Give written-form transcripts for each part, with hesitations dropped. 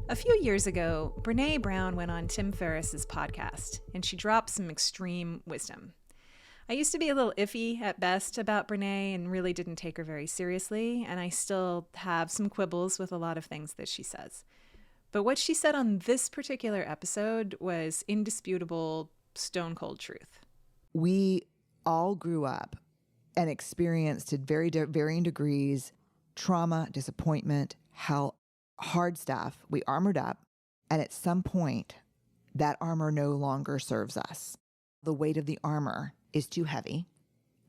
A few years ago, Brené Brown went on Tim Ferriss's podcast, and she dropped some extreme wisdom. I used to be a little iffy at best about Brené and really didn't take her very seriously, and I still have some quibbles with a lot of things that she says. But what she said on this particular episode was indisputable, stone cold truth. We all grew up and experienced to varying degrees trauma, disappointment, hell, hard stuff. We armored up, and at some point, that armor no longer serves us. The weight of the armor is too heavy,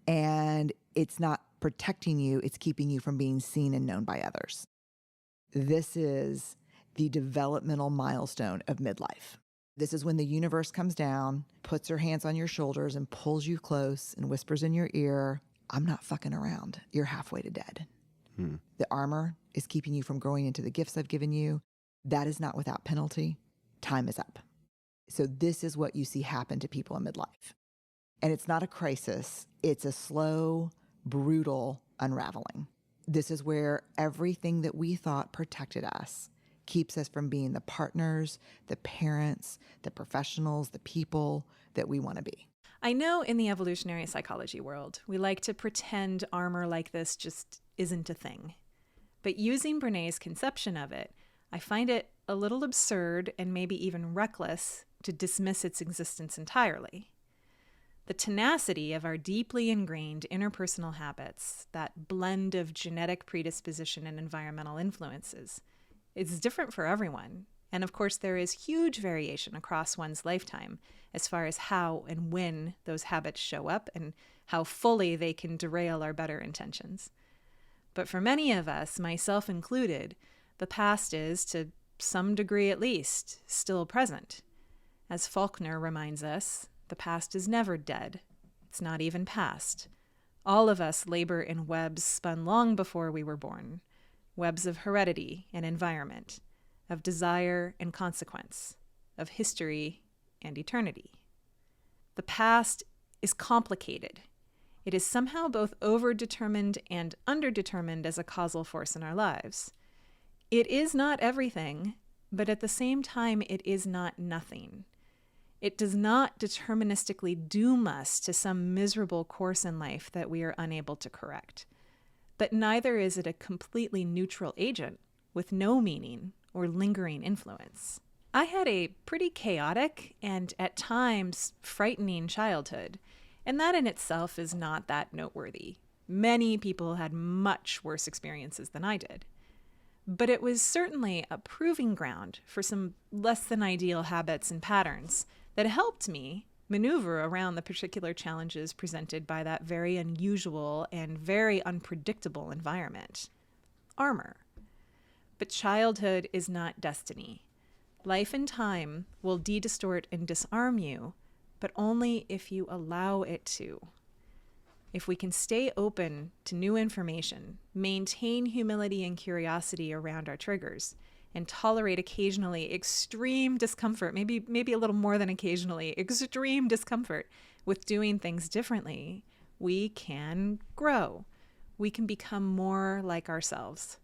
and it's not protecting you. It's keeping you from being seen and known by others. This is the developmental milestone of midlife. This is when the universe comes down, puts her hands on your shoulders and pulls you close and whispers in your ear, I'm not fucking around. You're halfway to dead. The armor is keeping you from growing into the gifts I've given you. That is not without penalty. Time is up. So this is what you see happen to people in midlife. And it's not a crisis. It's a slow, brutal unraveling. This is where everything that we thought protected us keeps us from being the partners, the parents, the professionals, the people that we want to be. I know in the evolutionary psychology world, we like to pretend armor like this just isn't a thing. But using Brené's conception of it, I find it a little absurd and maybe even reckless to dismiss its existence entirely. The tenacity of our deeply ingrained interpersonal habits, that blend of genetic predisposition and environmental influences, is different for everyone. And of course, there is huge variation across one's lifetime as far as how and when those habits show up and how fully they can derail our better intentions. But for many of us, myself included, the past is, to some degree at least, still present. As Faulkner reminds us, the past is never dead. It's not even past. All of us labor in webs spun long before we were born, webs of heredity and environment, of desire and consequence, of history and eternity. The past is complicated. It is somehow both overdetermined and underdetermined as a causal force in our lives. It is not everything, but at the same time, it is not nothing. It does not deterministically doom us to some miserable course in life that we are unable to correct. But neither is it a completely neutral agent with no meaning or lingering influence. I had a pretty chaotic and at times frightening childhood, and that in itself is not that noteworthy. Many people had much worse experiences than I did. But it was certainly a proving ground for some less than ideal habits and patterns that helped me maneuver around the particular challenges presented by that very unusual and very unpredictable environment. Armor. But childhood is not destiny. Life and time will de-distort and disarm you, but only if you allow it to. If we can stay open to new information, maintain humility and curiosity around our triggers, and tolerate occasionally extreme discomfort, maybe a little more than occasionally, extreme discomfort with doing things differently, we can grow. We can become more like ourselves.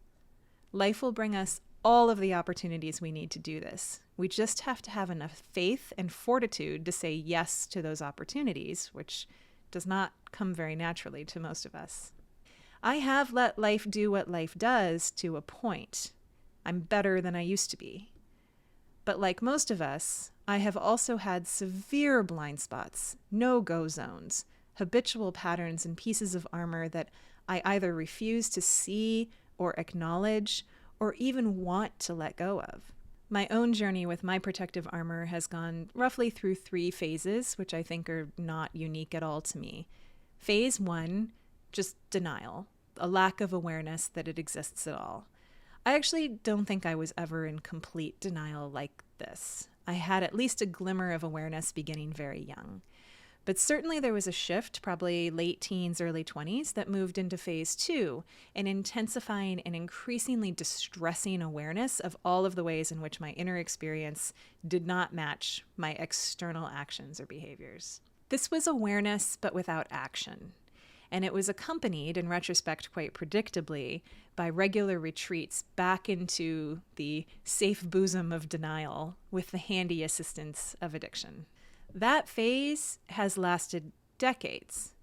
Life will bring us all of the opportunities we need to do this. We just have to have enough faith and fortitude to say yes to those opportunities, which does not come very naturally to most of us. I have let life do what life does to a point. I'm better than I used to be. But like most of us, I have also had severe blind spots, no-go zones, habitual patterns and pieces of armor that I either refuse to see or acknowledge or even want to let go of. My own journey with my protective armor has gone roughly through 3 phases, which I think are not unique at all to me. Phase 1, just denial, a lack of awareness that it exists at all. I actually don't think I was ever in complete denial like this. I had at least a glimmer of awareness beginning very young. But certainly there was a shift, probably late teens, early 20s, that moved into phase 2, an intensifying and increasingly distressing awareness of all of the ways in which my inner experience did not match my external actions or behaviors. This was awareness, but without action. And it was accompanied, in retrospect quite predictably, by regular retreats back into the safe bosom of denial with the handy assistance of addiction. That phase has lasted decades,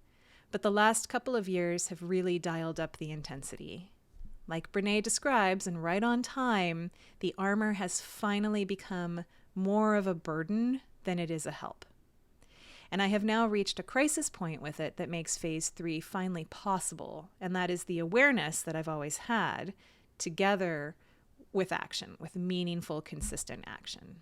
but the last couple of years have really dialed up the intensity. Like Brené describes, and right on time, the armor has finally become more of a burden than it is a help. And I have now reached a crisis point with it that makes phase 3 finally possible, and that is the awareness that I've always had, together with action, with meaningful, consistent action.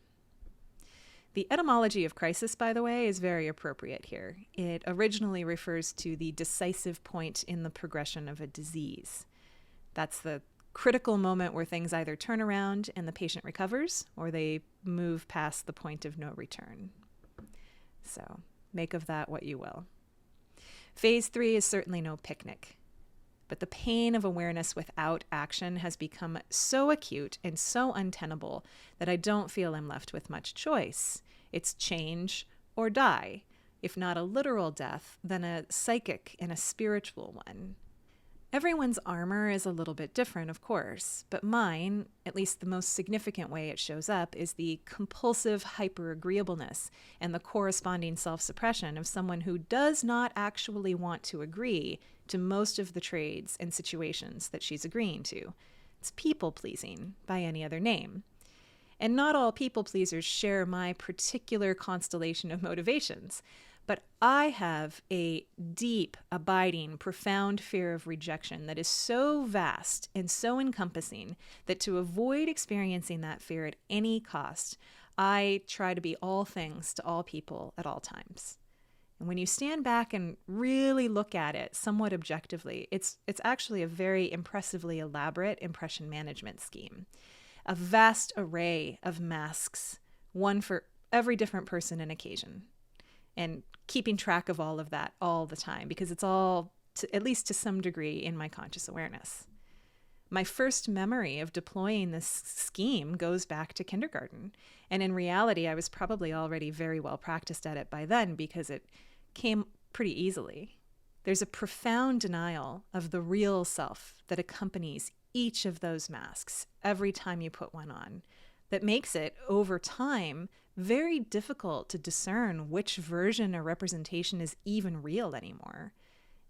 The etymology of crisis, by the way, is very appropriate here. It originally refers to the decisive point in the progression of a disease. That's the critical moment where things either turn around and the patient recovers, or they move past the point of no return. So make of that what you will. Phase 3 is certainly no picnic, but the pain of awareness without action has become so acute and so untenable that I don't feel I'm left with much choice. It's change or die. If not a literal death, then a psychic and a spiritual one. Everyone's armor is a little bit different, of course, but mine, at least the most significant way it shows up, is the compulsive hyperagreeableness and the corresponding self-suppression of someone who does not actually want to agree to most of the trades and situations that she's agreeing to. It's people-pleasing by any other name. And not all people-pleasers share my particular constellation of motivations. But I have a deep, abiding, profound fear of rejection that is so vast and so encompassing that to avoid experiencing that fear at any cost, I try to be all things to all people at all times. And when you stand back and really look at it somewhat objectively, it's actually a very impressively elaborate impression management scheme. A vast array of masks, one for every different person and occasion. And keeping track of all of that all the time, because it's all, at least to some degree, in my conscious awareness. My first memory of deploying this scheme goes back to kindergarten. And in reality, I was probably already very well practiced at it by then because it came pretty easily. There's a profound denial of the real self that accompanies each of those masks every time you put one on that makes it, over time, very difficult to discern which version or representation is even real anymore.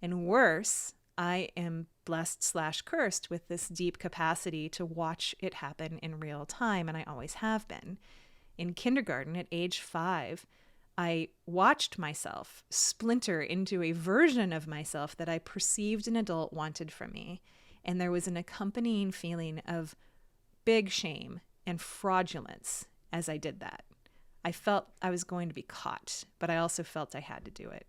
And worse, I am blessed/cursed with this deep capacity to watch it happen in real time, and I always have been. In kindergarten, at age 5, I watched myself splinter into a version of myself that I perceived an adult wanted from me, and there was an accompanying feeling of big shame and fraudulence as I did that. I felt I was going to be caught, but I also felt I had to do it.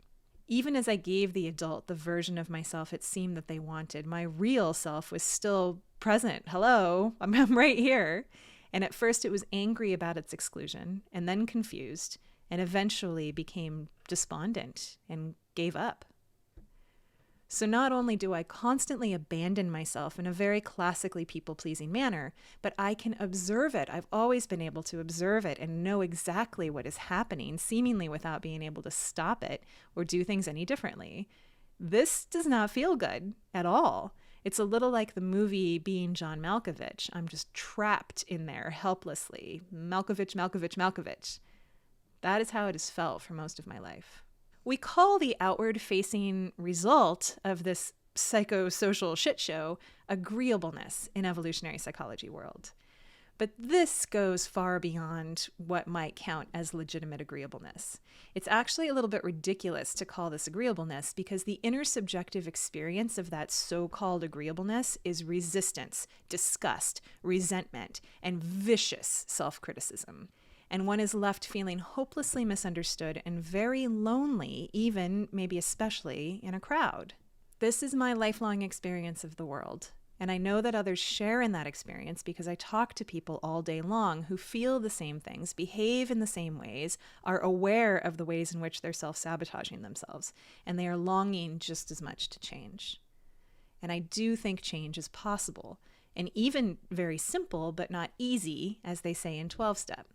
Even as I gave the adult the version of myself it seemed that they wanted, my real self was still present. Hello, I'm right here. And at first it was angry about its exclusion, and then confused, and eventually became despondent and gave up. So not only do I constantly abandon myself in a very classically people-pleasing manner, but I can observe it. I've always been able to observe it and know exactly what is happening, seemingly without being able to stop it or do things any differently. This does not feel good at all. It's a little like the movie Being John Malkovich. I'm just trapped in there helplessly. Malkovich, Malkovich, Malkovich. That is how it has felt for most of my life. We call the outward-facing result of this psychosocial shit show agreeableness in evolutionary psychology world. But this goes far beyond what might count as legitimate agreeableness. It's actually a little bit ridiculous to call this agreeableness because the intersubjective experience of that so-called agreeableness is resistance, disgust, resentment, and vicious self-criticism. And one is left feeling hopelessly misunderstood and very lonely, even, maybe especially, in a crowd. This is my lifelong experience of the world, and I know that others share in that experience because I talk to people all day long who feel the same things, behave in the same ways, are aware of the ways in which they're self-sabotaging themselves, and they are longing just as much to change. And I do think change is possible, and even very simple, but not easy, as they say in 12-Step.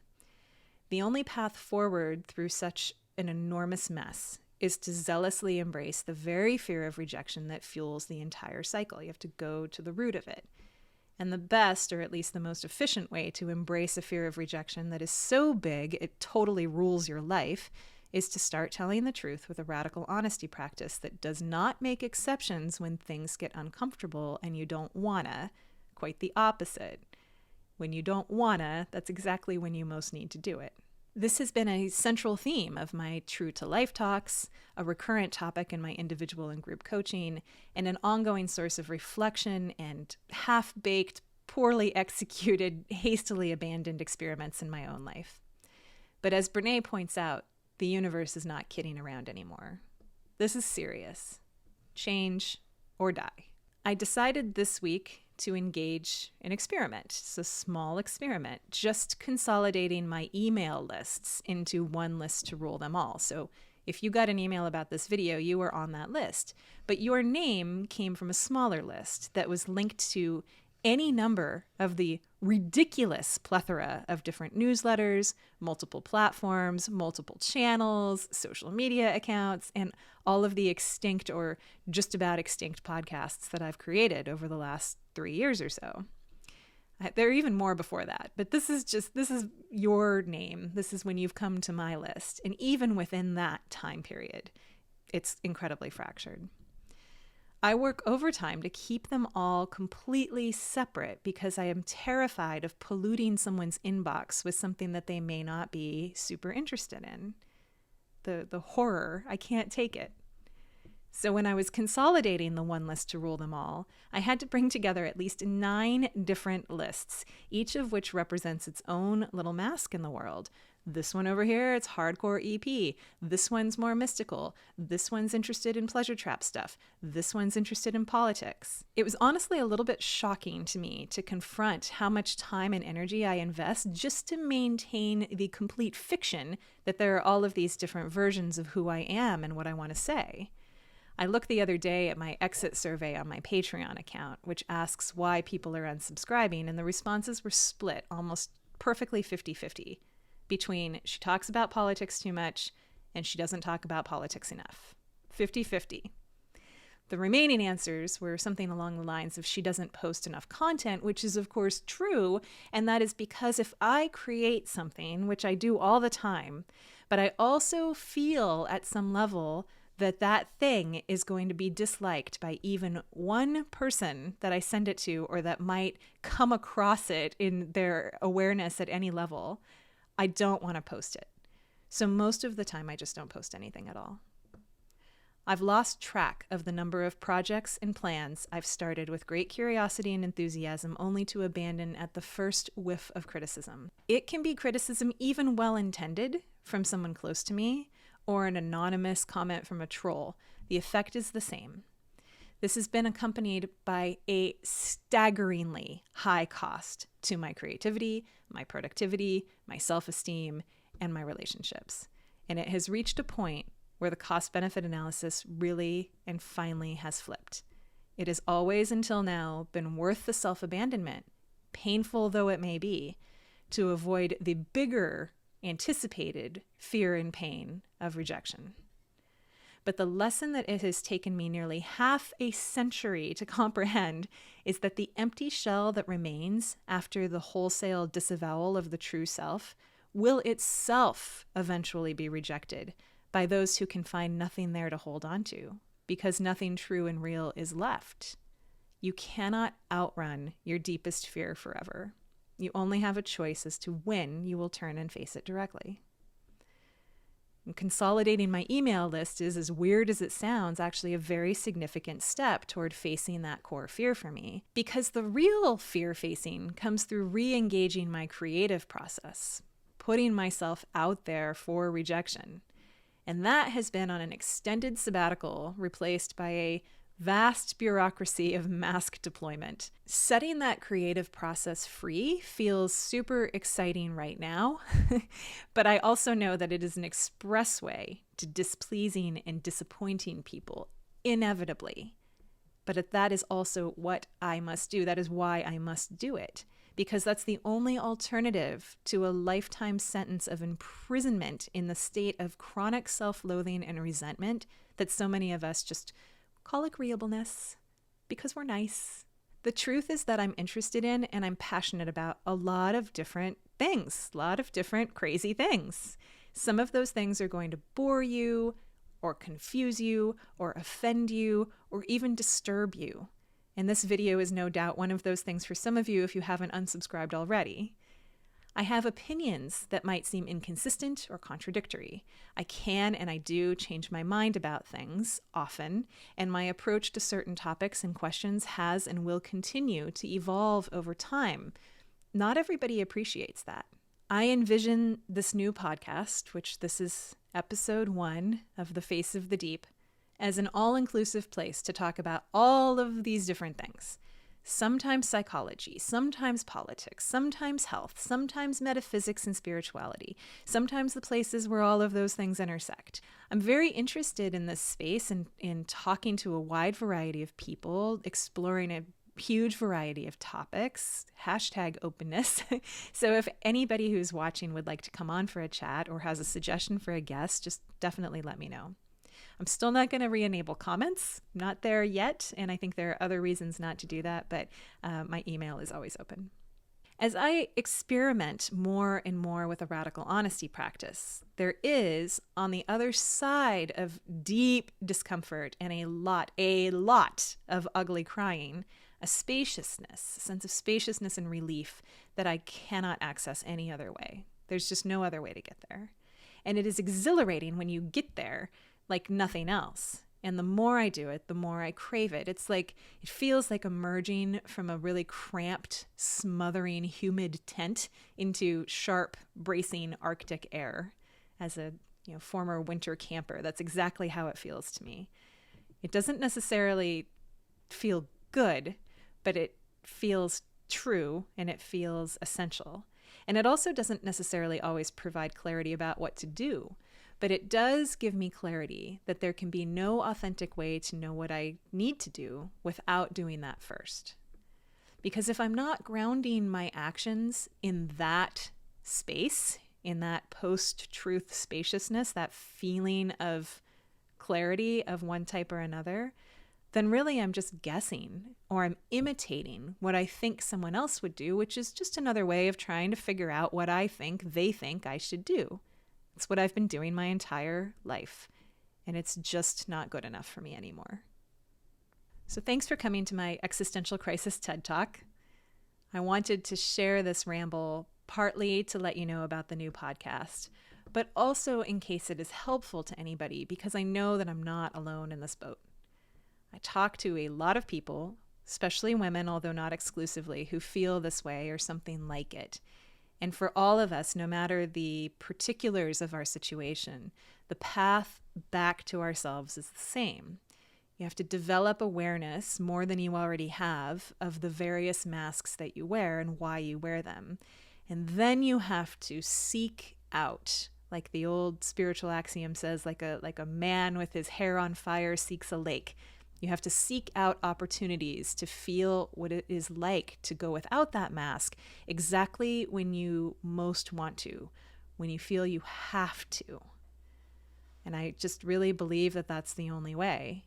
The only path forward through such an enormous mess is to zealously embrace the very fear of rejection that fuels the entire cycle. You have to go to the root of it. And the best, or at least the most efficient way to embrace a fear of rejection that is so big it totally rules your life is to start telling the truth with a radical honesty practice that does not make exceptions when things get uncomfortable and you don't wanna. Quite the opposite. When you don't wanna, that's exactly when you most need to do it. This has been a central theme of my True to Life talks, a recurrent topic in my individual and group coaching, and an ongoing source of reflection and half-baked, poorly executed, hastily abandoned experiments in my own life. But as Brene points out, the universe is not kidding around anymore. This is serious. Change or die. I decided this week to engage an experiment. It's a small experiment, just consolidating my email lists into one list to rule them all. So if you got an email about this video, you were on that list, but your name came from a smaller list that was linked to any number of the ridiculous plethora of different newsletters, multiple platforms, multiple channels, social media accounts, and all of the extinct or just about extinct podcasts that I've created over the last 3 years or so. There are even more before that, but this is your name. This is when you've come to my list. And even within that time period, it's incredibly fractured. I work overtime to keep them all completely separate because I am terrified of polluting someone's inbox with something that they may not be super interested in. The horror, I can't take it. So when I was consolidating the one list to rule them all, I had to bring together at least 9 different lists, each of which represents its own little mask in the world. This one over here, it's hardcore EP. This one's more mystical. This one's interested in pleasure trap stuff. This one's interested in politics. It was honestly a little bit shocking to me to confront how much time and energy I invest just to maintain the complete fiction that there are all of these different versions of who I am and what I want to say. I looked the other day at my exit survey on my Patreon account, which asks why people are unsubscribing, and the responses were split almost perfectly 50-50. Between she talks about politics too much and she doesn't talk about politics enough. 50-50. The remaining answers were something along the lines of she doesn't post enough content, which is of course true, and that is because if I create something, which I do all the time, but I also feel at some level that that thing is going to be disliked by even one person that I send it to or that might come across it in their awareness at any level, I don't want to post it. So most of the time, I just don't post anything at all. I've lost track of the number of projects and plans I've started with great curiosity and enthusiasm only to abandon at the first whiff of criticism. It can be criticism even well-intended from someone close to me or an anonymous comment from a troll. The effect is the same. This has been accompanied by a staggeringly high cost to my creativity, my productivity, my self-esteem, and my relationships. And it has reached a point where the cost-benefit analysis really and finally has flipped. It has always until now been worth the self-abandonment, painful though it may be, to avoid the bigger anticipated fear and pain of rejection. But the lesson that it has taken me nearly half a century to comprehend is that the empty shell that remains after the wholesale disavowal of the true self will itself eventually be rejected by those who can find nothing there to hold on to, because nothing true and real is left. You cannot outrun your deepest fear forever. You only have a choice as to when you will turn and face it directly. And consolidating my email list is, as weird as it sounds, actually a very significant step toward facing that core fear for me, because the real fear facing comes through re-engaging my creative process, putting myself out there for rejection. And that has been on an extended sabbatical replaced by a vast bureaucracy of mask deployment. Setting that creative process free feels super exciting right now, but I also know that it is an expressway to displeasing and disappointing people, inevitably. But that is also what I must do. That is why I must do it, because that's the only alternative to a lifetime sentence of imprisonment in the state of chronic self-loathing and resentment that so many of us just call agreeableness because we're nice. The truth is that I'm interested in and I'm passionate about a lot of different things, a lot of different crazy things. Some of those things are going to bore you or confuse you or offend you or even disturb you. And this video is no doubt one of those things for some of you if you haven't unsubscribed already. I have opinions that might seem inconsistent or contradictory. I can and I do change my mind about things often, and my approach to certain topics and questions has and will continue to evolve over time. Not everybody appreciates that. I envision this new podcast, which this is episode 1 of The Face of the Deep, as an all-inclusive place to talk about all of these different things. Sometimes psychology, sometimes politics, sometimes health, sometimes metaphysics and spirituality, sometimes the places where all of those things intersect. I'm very interested in this space and in talking to a wide variety of people, exploring a huge variety of topics, #openness. So if anybody who's watching would like to come on for a chat or has a suggestion for a guest, just definitely let me know. I'm still not going to re-enable comments, not there yet, and I think there are other reasons not to do that, but my email is always open. As I experiment more and more with a radical honesty practice, there is, on the other side of deep discomfort and a lot of ugly crying, a spaciousness, a sense of spaciousness and relief that I cannot access any other way. There's just no other way to get there. And it is exhilarating when you get there like nothing else. And the more I do it, the more I crave it. It feels like emerging from a really cramped, smothering, humid tent into sharp, bracing Arctic air. As a former winter camper, that's exactly how it feels to me. It doesn't necessarily feel good, but it feels true and it feels essential. And it also doesn't necessarily always provide clarity about what to do. But it does give me clarity that there can be no authentic way to know what I need to do without doing that first. Because if I'm not grounding my actions in that space, in that post-truth spaciousness, that feeling of clarity of one type or another, then really I'm just guessing or I'm imitating what I think someone else would do, which is just another way of trying to figure out what I think they think I should do. It's what I've been doing my entire life, and it's just not good enough for me anymore. So thanks for coming to my existential crisis TED Talk. I wanted to share this ramble partly to let you know about the new podcast, but also in case it is helpful to anybody, because I know that I'm not alone in this boat. I talk to a lot of people, especially women, although not exclusively, who feel this way or something like it. And for all of us, no matter the particulars of our situation, the path back to ourselves is the same. You have to develop awareness, more than you already have, of the various masks that you wear and why you wear them. And then you have to seek out, like the old spiritual axiom says, like a man with his hair on fire seeks a lake. You have to seek out opportunities to feel what it is like to go without that mask exactly when you most want to, when you feel you have to. And I just really believe that that's the only way.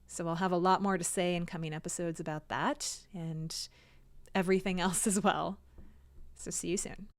So I'll have a lot more to say in coming episodes about that and everything else as well. So see you soon.